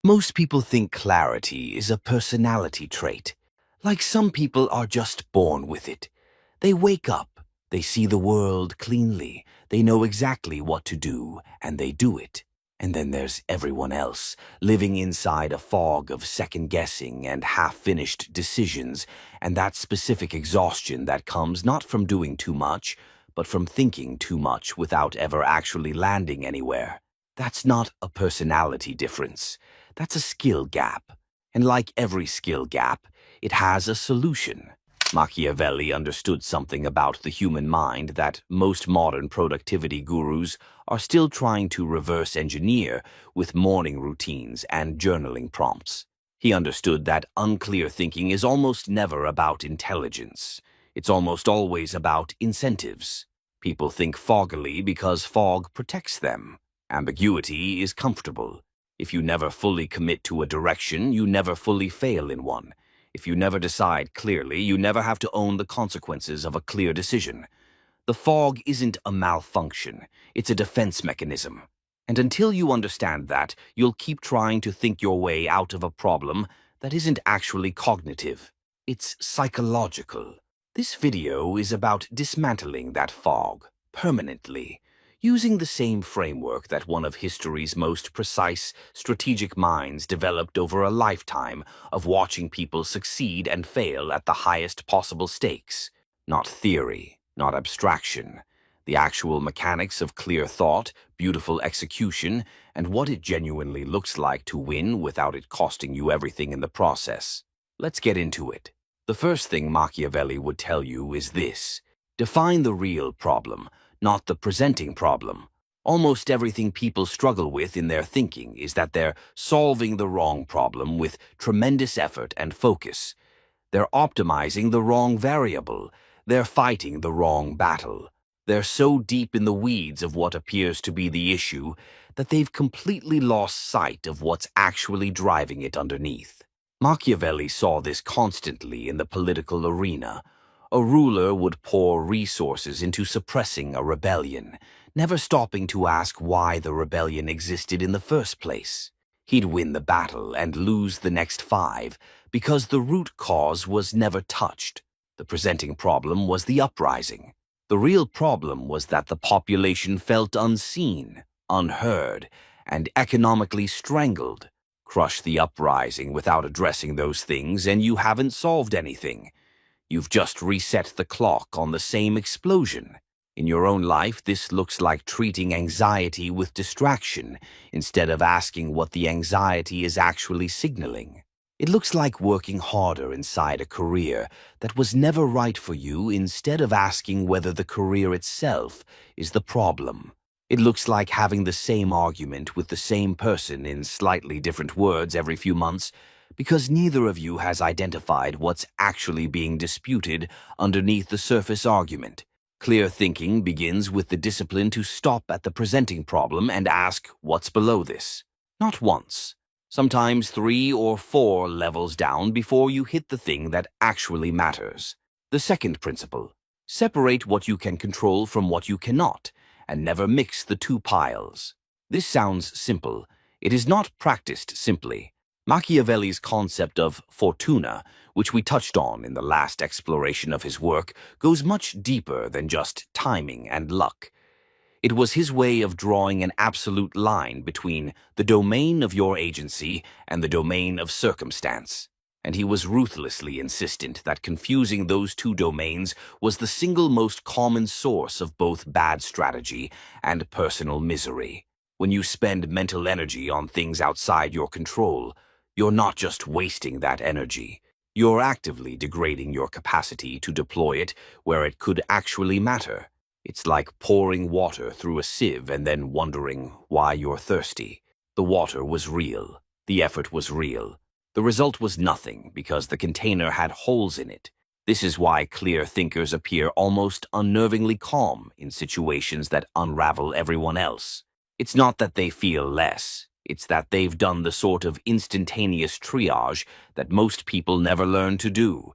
Most people think clarity is a personality trait. Like some people are just born with it. They wake up, they see the world cleanly, they know exactly what to do, and they do it. And then there's everyone else, living inside a fog of second-guessing and half-finished decisions, and that specific exhaustion that comes not from doing too much, but from thinking too much without ever actually landing anywhere. That's not a personality difference. That's a skill gap. And like every skill gap, it has a solution. Machiavelli understood something about the human mind that most modern productivity gurus are still trying to reverse engineer with morning routines and journaling prompts. He understood that unclear thinking is almost never about intelligence. It's almost always about incentives. People think foggily because fog protects them. Ambiguity is comfortable. If you never fully commit to a direction, you never fully fail in one. If you never decide clearly, you never have to own the consequences of a clear decision. The fog isn't a malfunction, it's a defense mechanism. And until you understand that, you'll keep trying to think your way out of a problem that isn't actually cognitive. It's psychological. This video is about dismantling that fog permanently, using the same framework that one of history's most precise strategic minds developed over a lifetime of watching people succeed and fail at the highest possible stakes. Not theory, not abstraction. The actual mechanics of clear thought, beautiful execution, and what it genuinely looks like to win without it costing you everything in the process. Let's get into it. The first thing Machiavelli would tell you is this: define the real problem, not the presenting problem. Almost everything people struggle with in their thinking is that they're solving the wrong problem with tremendous effort and focus. They're optimizing the wrong variable. They're fighting the wrong battle. They're so deep in the weeds of what appears to be the issue that they've completely lost sight of what's actually driving it underneath. Machiavelli saw this constantly in the political arena. A ruler would pour resources into suppressing a rebellion, never stopping to ask why the rebellion existed in the first place. He'd win the battle and lose the next 5 because the root cause was never touched. The presenting problem was the uprising. The real problem was that the population felt unseen, unheard, and economically strangled. Crush the uprising without addressing those things, and you haven't solved anything. You've just reset the clock on the same explosion. In your own life, this looks like treating anxiety with distraction instead of asking what the anxiety is actually signaling. It looks like working harder inside a career that was never right for you instead of asking whether the career itself is the problem. It looks like having the same argument with the same person in slightly different words every few months because neither of you has identified what's actually being disputed underneath the surface argument. Clear thinking begins with the discipline to stop at the presenting problem and ask what's below this. Not once, sometimes 3 or 4 levels down before you hit the thing that actually matters. The second principle: separate what you can control from what you cannot, and never mix the two piles. This sounds simple. It is not practiced simply. Machiavelli's concept of fortuna, which we touched on in the last exploration of his work, goes much deeper than just timing and luck. It was his way of drawing an absolute line between the domain of your agency and the domain of circumstance. And he was ruthlessly insistent that confusing those two domains was the single most common source of both bad strategy and personal misery. When you spend mental energy on things outside your control, you're not just wasting that energy. You're actively degrading your capacity to deploy it where it could actually matter. It's like pouring water through a sieve and then wondering why you're thirsty. The water was real. The effort was real. The result was nothing because the container had holes in it. This is why clear thinkers appear almost unnervingly calm in situations that unravel everyone else. It's not that they feel less. It's that they've done the sort of instantaneous triage that most people never learn to do.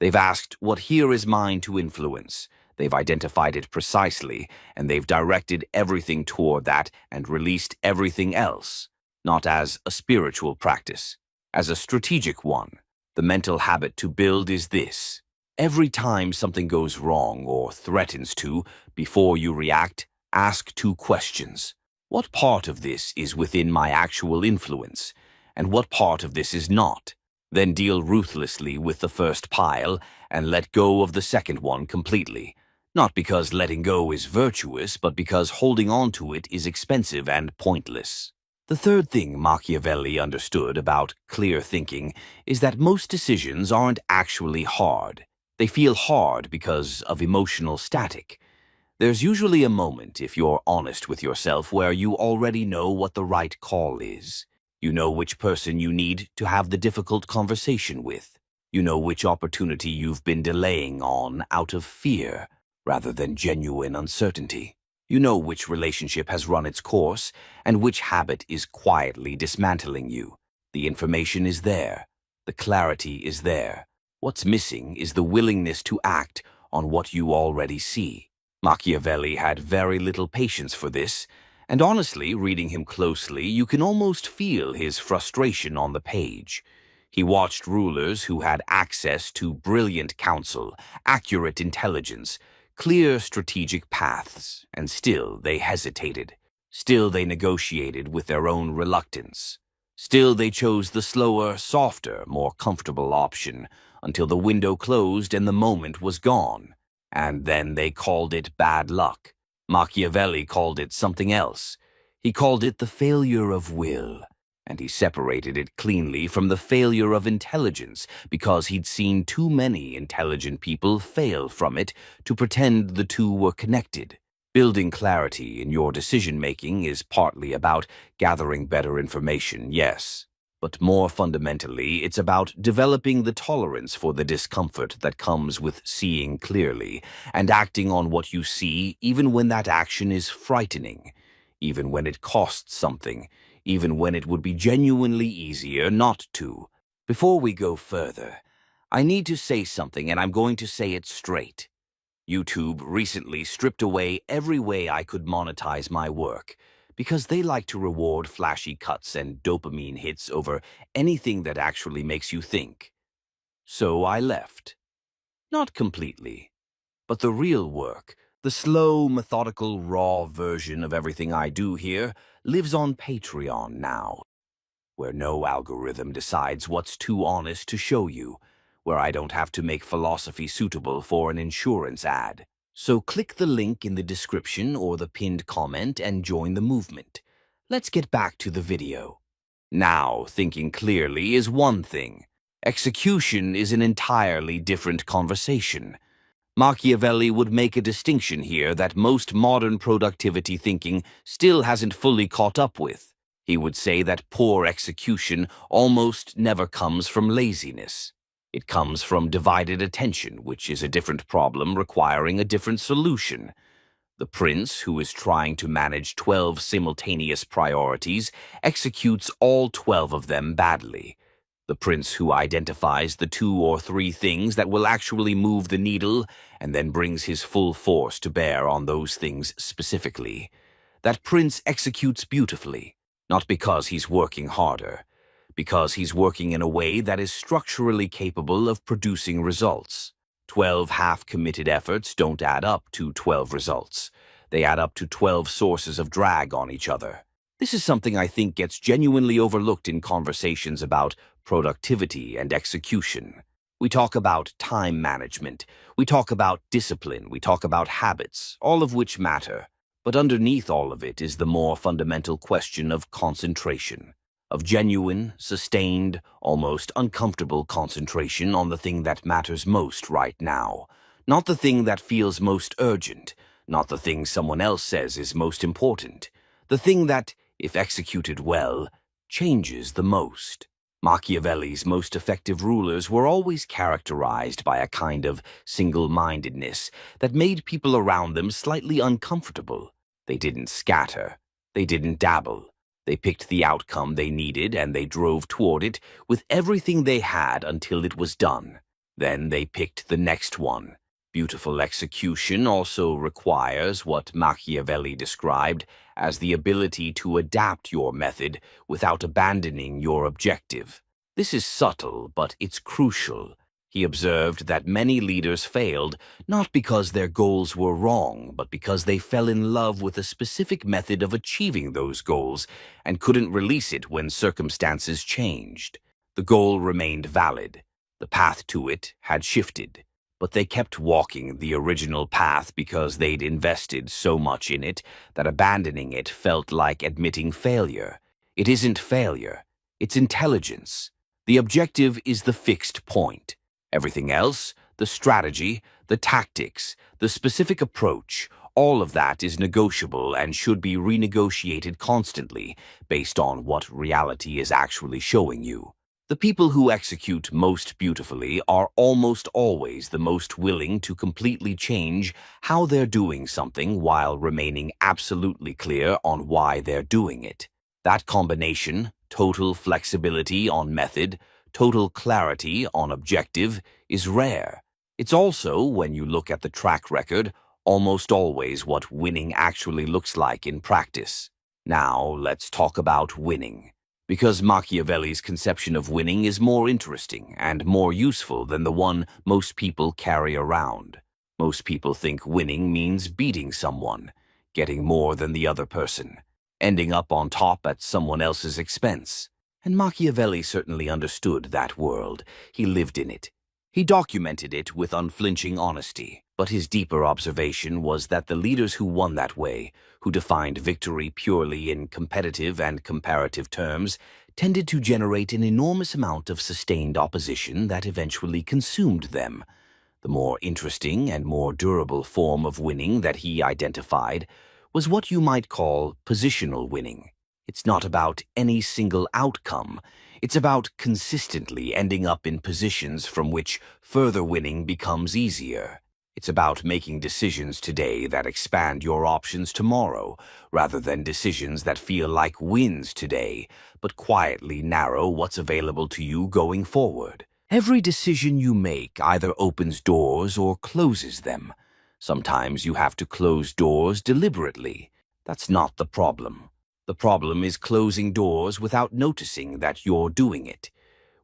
They've asked, what here is mine to influence? They've identified it precisely, and they've directed everything toward that and released everything else. not as a spiritual practice, as a strategic one. The mental habit to build is this. Every time something goes wrong or threatens to, before you react, ask two questions. What part of this is within my actual influence, and what part of this is not? Then deal ruthlessly with the first pile and let go of the second one completely. Not because letting go is virtuous, but because holding on to it is expensive and pointless. The third thing Machiavelli understood about clear thinking is that most decisions aren't actually hard. They feel hard because of emotional static. There's usually a moment, if you're honest with yourself, where you already know what the right call is. You know which person you need to have the difficult conversation with. You know which opportunity you've been delaying on out of fear rather than genuine uncertainty. You know which relationship has run its course and which habit is quietly dismantling you. The information is there. The clarity is there. What's missing is the willingness to act on what you already see. Machiavelli had very little patience for this, and honestly, reading him closely, you can almost feel his frustration on the page. He watched rulers who had access to brilliant counsel, accurate intelligence, clear strategic paths, and still they hesitated. Still they negotiated with their own reluctance. Still they chose the slower, softer, more comfortable option until the window closed and the moment was gone. And then they called it bad luck. Machiavelli called it something else. He called it the failure of will. And he separated it cleanly from the failure of intelligence because he'd seen too many intelligent people fail from it to pretend the two were connected. Building clarity in your decision-making is partly about gathering better information, yes. But more fundamentally, it's about developing the tolerance for the discomfort that comes with seeing clearly and acting on what you see even when that action is frightening, even when it costs something, even when it would be genuinely easier not to. Before we go further, I need to say something, and I'm going to say it straight. YouTube recently stripped away every way I could monetize my work because they like to reward flashy cuts and dopamine hits over anything that actually makes you think. So I left. Not completely, but the real work, the slow, methodical, raw version of everything I do here, lives on Patreon now, where no algorithm decides what's too honest to show you, where I don't have to make philosophy suitable for an insurance ad. So click the link in the description or the pinned comment and join the movement. Let's get back to the video. Now, thinking clearly is one thing. Execution is an entirely different conversation. Machiavelli would make a distinction here that most modern productivity thinking still hasn't fully caught up with. He would say that poor execution almost never comes from laziness. It comes from divided attention, which is a different problem requiring a different solution. The prince, who is trying to manage 12 simultaneous priorities, executes all 12 of them badly. The prince who identifies the 2 or 3 things that will actually move the needle and then brings his full force to bear on those things specifically. That prince executes beautifully, not because he's working harder, because he's working in a way that is structurally capable of producing results. 12 half-committed efforts don't add up to 12 results. They add up to 12 sources of drag on each other. This is something I think gets genuinely overlooked in conversations about productivity and execution. We talk about time management, we talk about discipline, we talk about habits, all of which matter. But underneath all of it is the more fundamental question of concentration. Of genuine, sustained, almost uncomfortable concentration on the thing that matters most right now. Not the thing that feels most urgent, not the thing someone else says is most important. The thing that, if executed well, changes the most. Machiavelli's most effective rulers were always characterized by a kind of single-mindedness that made people around them slightly uncomfortable. They didn't scatter. They didn't dabble. They picked the outcome they needed and they drove toward it with everything they had until it was done. Then they picked the next one. Beautiful execution also requires what Machiavelli described as the ability to adapt your method without abandoning your objective. This is subtle, but it's crucial. He observed that many leaders failed not because their goals were wrong, but because they fell in love with a specific method of achieving those goals and couldn't release it when circumstances changed. The goal remained valid. The path to it had shifted, but they kept walking the original path because they'd invested so much in it that abandoning it felt like admitting failure. It isn't failure, it's intelligence. The objective is the fixed point. Everything else, the strategy, the tactics, the specific approach, all of that is negotiable and should be renegotiated constantly based on what reality is actually showing you. The people who execute most beautifully are almost always the most willing to completely change how they're doing something while remaining absolutely clear on why they're doing it. That combination, total flexibility on method, total clarity on objective, is rare. It's also, when you look at the track record, almost always what winning actually looks like in practice. Now, let's talk about winning. Because Machiavelli's conception of winning is more interesting and more useful than the one most people carry around. Most people think winning means beating someone, getting more than the other person, ending up on top at someone else's expense. And Machiavelli certainly understood that world. He lived in it. He documented it with unflinching honesty. But his deeper observation was that the leaders who won that way, who defined victory purely in competitive and comparative terms, tended to generate an enormous amount of sustained opposition that eventually consumed them. The more interesting and more durable form of winning that he identified was what you might call positional winning. It's not about any single outcome. It's about consistently ending up in positions from which further winning becomes easier. It's about making decisions today that expand your options tomorrow, rather than decisions that feel like wins today, but quietly narrow what's available to you going forward. Every decision you make either opens doors or closes them. Sometimes you have to close doors deliberately. That's not the problem. The problem is closing doors without noticing that you're doing it,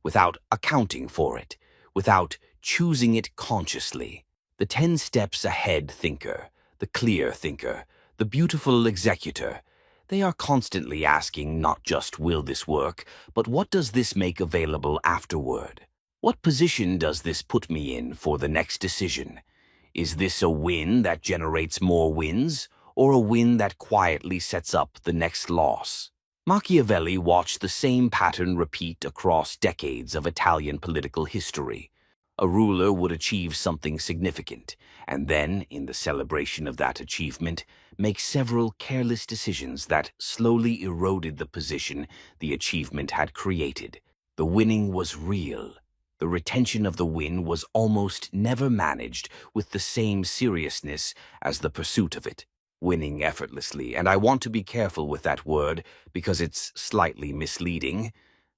without accounting for it, without choosing it consciously. The 10 steps ahead thinker, the clear thinker, the beautiful executor, they are constantly asking not just will this work, but what does this make available afterward? What position does this put me in for the next decision? Is this a win that generates more wins, or a win that quietly sets up the next loss? Machiavelli watched the same pattern repeat across decades of Italian political history. A ruler would achieve something significant, and then, in the celebration of that achievement, make several careless decisions that slowly eroded the position the achievement had created. The winning was real. The retention of the win was almost never managed with the same seriousness as the pursuit of it. Winning effortlessly, and I want to be careful with that word because it's slightly misleading,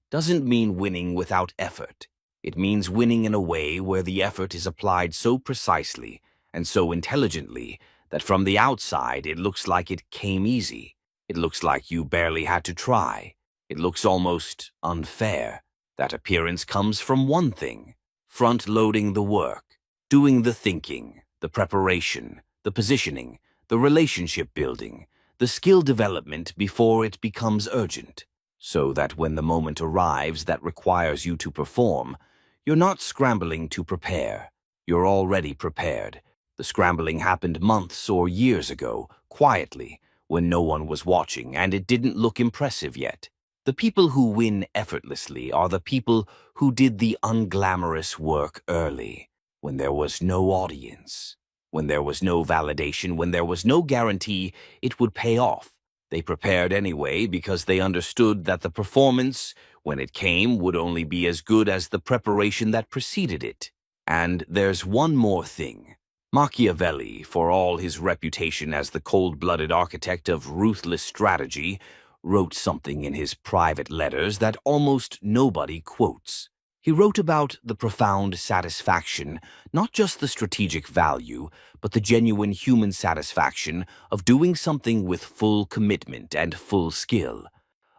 doesn't mean winning without effort. It means winning in a way where the effort is applied so precisely and so intelligently that from the outside it looks like it came easy. It looks like you barely had to try. It looks almost unfair. That appearance comes from one thing: front-loading the work, doing the thinking, the preparation, the positioning, the relationship building, the skill development before it becomes urgent, so that when the moment arrives that requires you to perform, you're not scrambling to prepare. You're already prepared. The scrambling happened months or years ago, quietly, when no one was watching and it didn't look impressive yet. The people who win effortlessly are the people who did the unglamorous work early, when there was no audience, when there was no validation, when there was no guarantee it would pay off. They prepared anyway because they understood that the performance, when it came, would only be as good as the preparation that preceded it. And there's one more thing. Machiavelli, for all his reputation as the cold-blooded architect of ruthless strategy, wrote something in his private letters that almost nobody quotes. He wrote about the profound satisfaction, not just the strategic value, but the genuine human satisfaction of doing something with full commitment and full skill,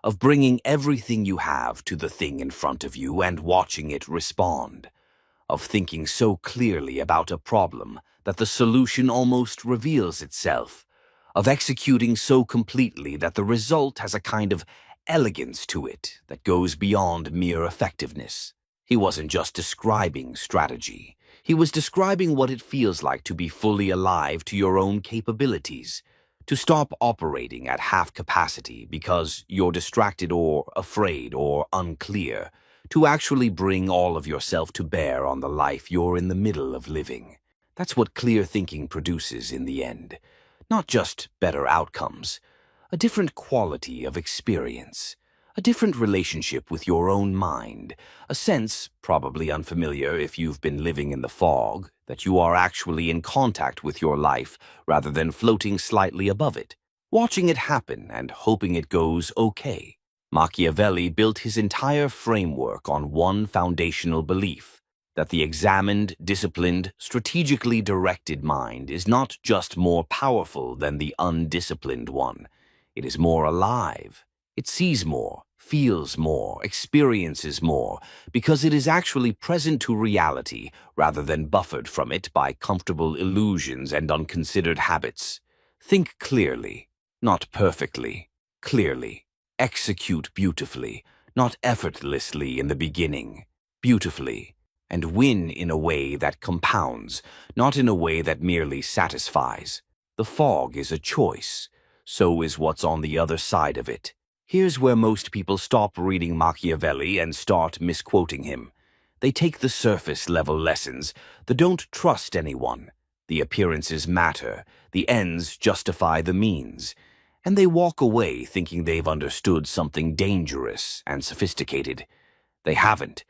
of bringing everything you have to the thing in front of you and watching it respond, of thinking so clearly about a problem that the solution almost reveals itself, of executing so completely that the result has a kind of elegance to it that goes beyond mere effectiveness. He wasn't just describing strategy. He was describing what it feels like to be fully alive to your own capabilities, to stop operating at half capacity because you're distracted or afraid or unclear, to actually bring all of yourself to bear on the life you're in the middle of living. That's what clear thinking produces in the end. Not just better outcomes, a different quality of experience, a different relationship with your own mind, a sense, probably unfamiliar if you've been living in the fog, that you are actually in contact with your life rather than floating slightly above it, watching it happen and hoping it goes okay. Machiavelli built his entire framework on one foundational belief: that the examined, disciplined, strategically directed mind is not just more powerful than the undisciplined one. It is more alive. It sees more, feels more, experiences more, because it is actually present to reality rather than buffered from it by comfortable illusions and unconsidered habits. Think clearly, not perfectly, clearly. Execute beautifully, not effortlessly in the beginning, beautifully, and win in a way that compounds, not in a way that merely satisfies. The fog is a choice. So is what's on the other side of it. Here's where most people stop reading Machiavelli and start misquoting him. They take the surface-level lessons, the don't trust anyone, the appearances matter, the ends justify the means, and they walk away thinking they've understood something dangerous and sophisticated. They haven't.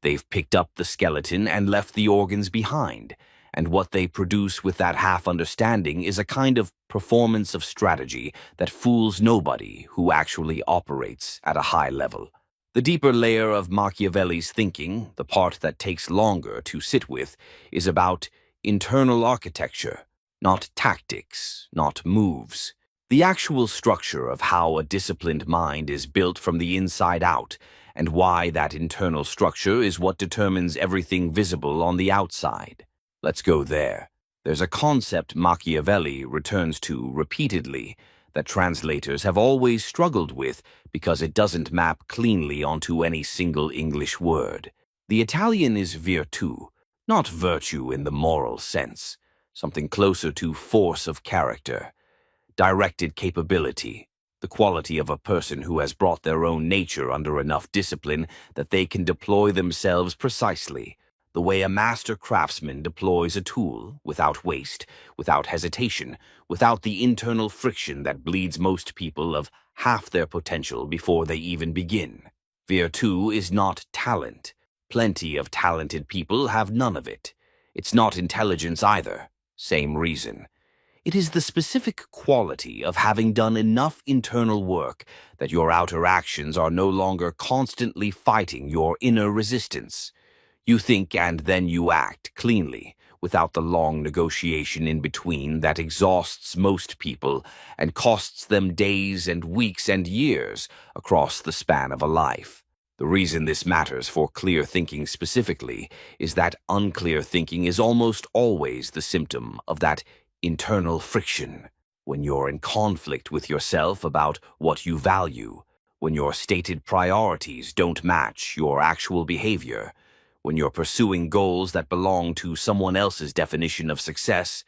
They've picked up the skeleton and left the organs behind, and what they produce with that half-understanding is a kind of performance of strategy that fools nobody who actually operates at a high level. The deeper layer of Machiavelli's thinking, the part that takes longer to sit with, is about internal architecture, not tactics, not moves. The actual structure of how a disciplined mind is built from the inside out, and why that internal structure is what determines everything visible on the outside. Let's go there. There's a concept Machiavelli returns to repeatedly that translators have always struggled with because it doesn't map cleanly onto any single English word. The Italian is virtù, not virtue in the moral sense, something closer to force of character. Directed capability, the quality of a person who has brought their own nature under enough discipline that they can deploy themselves precisely, the way a master craftsman deploys a tool, without waste, without hesitation, without the internal friction that bleeds most people of half their potential before they even begin. Virtù is not talent. Plenty of talented people have none of it. It's not intelligence either. Same reason. It is the specific quality of having done enough internal work that your outer actions are no longer constantly fighting your inner resistance. You think and then you act cleanly, without the long negotiation in between that exhausts most people and costs them days and weeks and years across the span of a life. The reason this matters for clear thinking specifically is that unclear thinking is almost always the symptom of that internal friction. When you're in conflict with yourself about what you value, when your stated priorities don't match your actual behavior, when you're pursuing goals that belong to someone else's definition of success,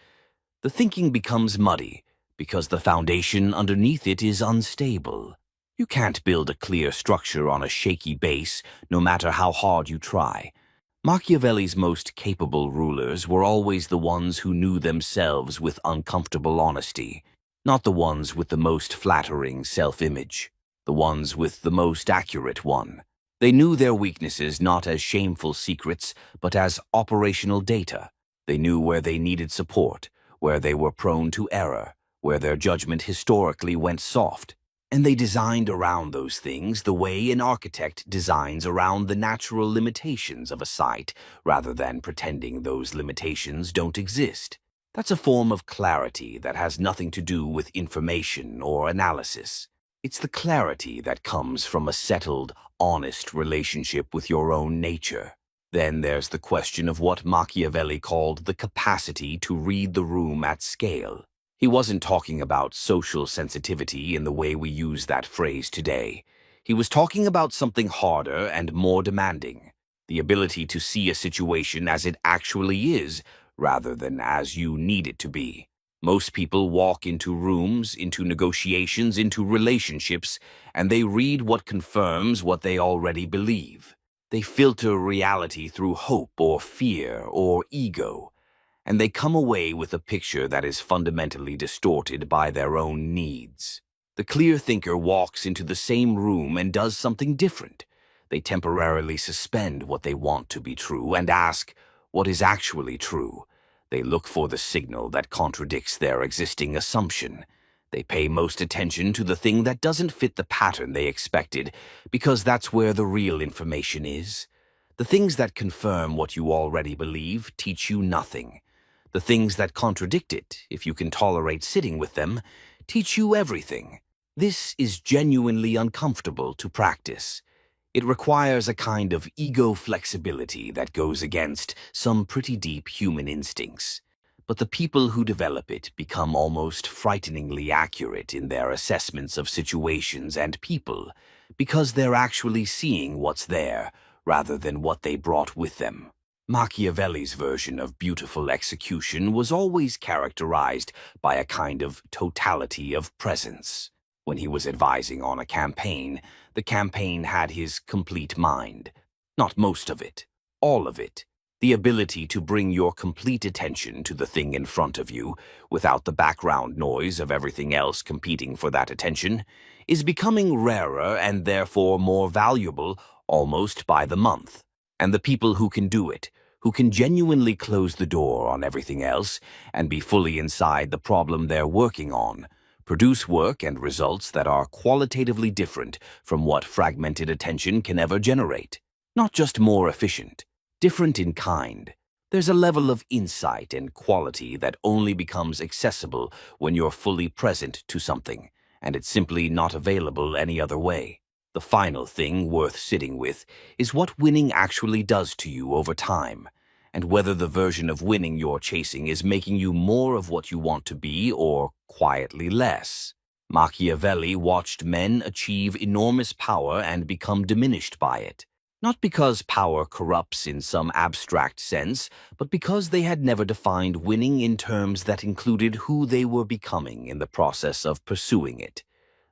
the thinking becomes muddy because the foundation underneath it is unstable. You can't build a clear structure on a shaky base, no matter how hard you try. Machiavelli's most capable rulers were always the ones who knew themselves with uncomfortable honesty, not the ones with the most flattering self-image, the ones with the most accurate one. They knew their weaknesses not as shameful secrets, but as operational data. They knew where they needed support, where they were prone to error, where their judgment historically went soft. And they designed around those things the way an architect designs around the natural limitations of a site rather than pretending those limitations don't exist. That's a form of clarity that has nothing to do with information or analysis. It's the clarity that comes from a settled, honest relationship with your own nature. Then there's the question of what Machiavelli called the capacity to read the room at scale. He wasn't talking about social sensitivity in the way we use that phrase today. He was talking about something harder and more demanding, the ability to see a situation as it actually is, rather than as you need it to be. Most people walk into rooms, into negotiations, into relationships, and they read what confirms what they already believe. They filter reality through hope or fear or ego, and they come away with a picture that is fundamentally distorted by their own needs. The clear thinker walks into the same room and does something different. They temporarily suspend what they want to be true and ask, what is actually true? They look for the signal that contradicts their existing assumption. They pay most attention to the thing that doesn't fit the pattern they expected, because that's where the real information is. The things that confirm what you already believe teach you nothing. The things that contradict it, if you can tolerate sitting with them, teach you everything. This is genuinely uncomfortable to practice. It requires a kind of ego flexibility that goes against some pretty deep human instincts. But the people who develop it become almost frighteningly accurate in their assessments of situations and people, because they're actually seeing what's there rather than what they brought with them. Machiavelli's version of beautiful execution was always characterized by a kind of totality of presence. When he was advising on a campaign, the campaign had his complete mind. Not most of it, all of it. The ability to bring your complete attention to the thing in front of you, without the background noise of everything else competing for that attention, is becoming rarer and therefore more valuable almost by the month. And the people who can do it, who can genuinely close the door on everything else and be fully inside the problem they're working on, produce work and results that are qualitatively different from what fragmented attention can ever generate. Not just more efficient, different in kind. There's a level of insight and quality that only becomes accessible when you're fully present to something, and it's simply not available any other way. The final thing worth sitting with is what winning actually does to you over time, and whether the version of winning you're chasing is making you more of what you want to be or quietly less. Machiavelli watched men achieve enormous power and become diminished by it. Not because power corrupts in some abstract sense, but because they had never defined winning in terms that included who they were becoming in the process of pursuing it.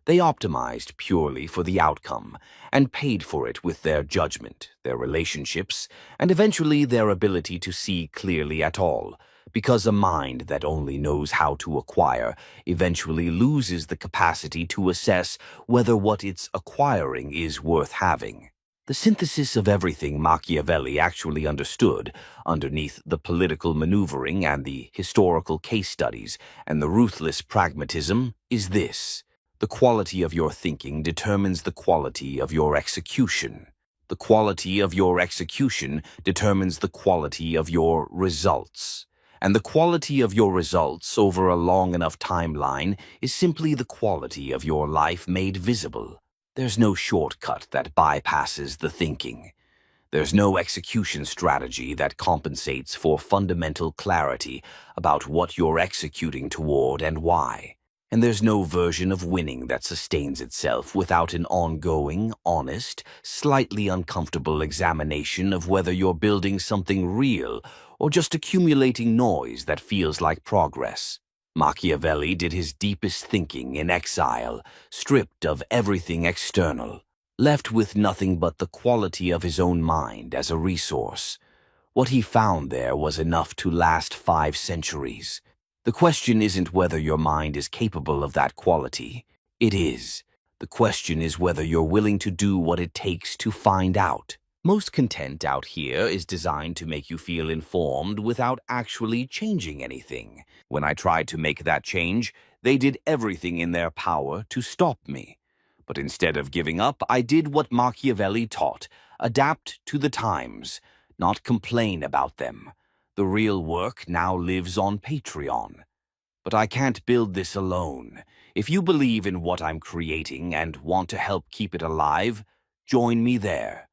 They optimized purely for the outcome and paid for it with their judgment, their relationships, and eventually their ability to see clearly at all, because a mind that only knows how to acquire eventually loses the capacity to assess whether what it's acquiring is worth having. The synthesis of everything Machiavelli actually understood, underneath the political maneuvering and the historical case studies and the ruthless pragmatism, is this. The quality of your thinking determines the quality of your execution. The quality of your execution determines the quality of your results. And the quality of your results over a long enough timeline is simply the quality of your life made visible. There's no shortcut that bypasses the thinking. There's no execution strategy that compensates for fundamental clarity about what you're executing toward and why. And there's no version of winning that sustains itself without an ongoing, honest, slightly uncomfortable examination of whether you're building something real or just accumulating noise that feels like progress. Machiavelli did his deepest thinking in exile, stripped of everything external, left with nothing but the quality of his own mind as a resource. What he found there was enough to last 5 centuries. The question isn't whether your mind is capable of that quality. It is. The question is whether you're willing to do what it takes to find out. Most content out here is designed to make you feel informed without actually changing anything. When I tried to make that change, they did everything in their power to stop me. But instead of giving up, I did what Machiavelli taught: adapt to the times, not complain about them. The real work now lives on Patreon. But I can't build this alone. If you believe in what I'm creating and want to help keep it alive, join me there.